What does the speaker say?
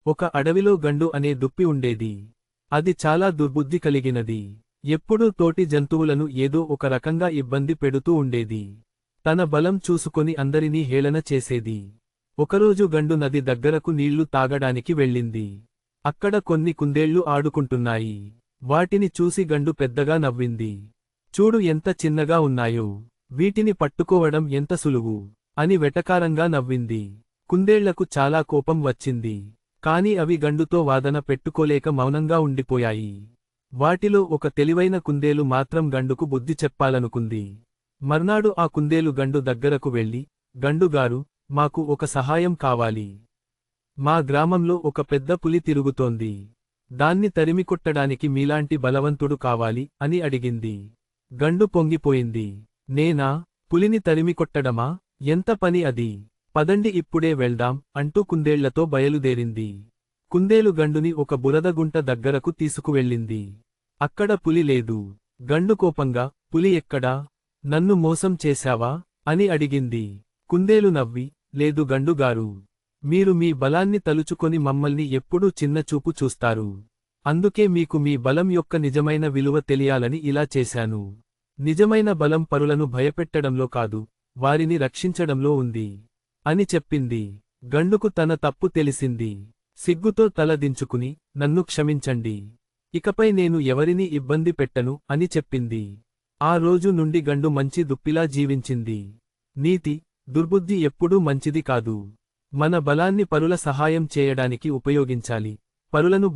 ఒక అడవిలో గండు అనే దుప్పి ఉండేది. అది చాలా దుర్బుద్ధి కలిగినది. ఎప్పుడూ తోటి జంతువులను ఏదో ఒక రకంగా ఇబ్బంది పెడుతూ ఉండేది. తన బలం చూసుకొని అందరినీ హేళన చేసేది. ఒకరోజు గండు నది దగ్గరకు నీళ్లు తాగడానికి వెళ్ళింది. అక్కడ కొన్ని కుందేళ్లు ఆడుకుంటున్నాయి. వాటిని చూసి గండు పెద్దగా నవ్వింది. చూడు ఎంత చిన్నగా ఉన్నాయో, వీటిని పట్టుకోవడం ఎంత సులువు అని వెటకారంగా నవ్వింది. కుందేళ్లకు చాలా కోపం వచ్చింది. కాని అవి గండుతో వాదన పెట్టుకోలేక మౌనంగా ఉండిపోయాయి. వాటిలో ఒక తెలివైన కుందేలు మాత్రం గండుకు బుద్ధి చెప్పాలనుకుంది. మర్నాడు ఆ కుందేలు గండు దగ్గరకు వెళ్ళి, గండుగారు, మాకు ఒక సహాయం కావాలి. మా గ్రామంలో ఒక పెద్ద పులి తిరుగుతోంది. దాన్ని తరిమికొట్టడానికి మీలాంటి బలవంతుడు కావాలి అని అడిగింది. గండు పొంగిపోయింది. నేనా, పులిని తరిమికొట్టడమా? ఎంత పని అది! పదండి ఇప్పుడే వెళ్దాం అంటూ కుందేళ్లతో బయలుదేరింది. కుందేలు గండుని ఒక బురదగుంట దగ్గరకు తీసుకువెళ్ళింది. అక్కడ పులి లేదు. గండు కోపంగా, పులి ఎక్కడా? నన్ను మోసం చేశావా అని అడిగింది. కుందేలు నవ్వి, లేదు గండుగారు. మీరు మీ బలాన్ని తలుచుకొని మమ్మల్ని ఎప్పుడూ చిన్నచూపు చూస్తారు. అందుకే మీకు మీ బలం యొక్క నిజమైన విలువ తెలియాలని ఇలా చేశాను. నిజమైన బలం పరులను భయపెట్టడంలో కాదు, వారిని రక్షించడంలో ఉంది అని చెప్పింది. గండుకు తన తప్పు తెలిసింది. సిగ్గుతో తల దించుకుని, నన్ను క్షమించండి. ఇకపై నేను ఎవరినీ ఇబ్బంది పెట్టను అని చెప్పింది. ఆ రోజు నుండి గండు మంచి దుప్పిలా జీవించింది. నీతి: దుర్బుద్ధి ఎప్పుడూ మంచిది కాదు. మన బలాన్ని పరుల సహాయం చేయడానికి ఉపయోగించాలి. పరులను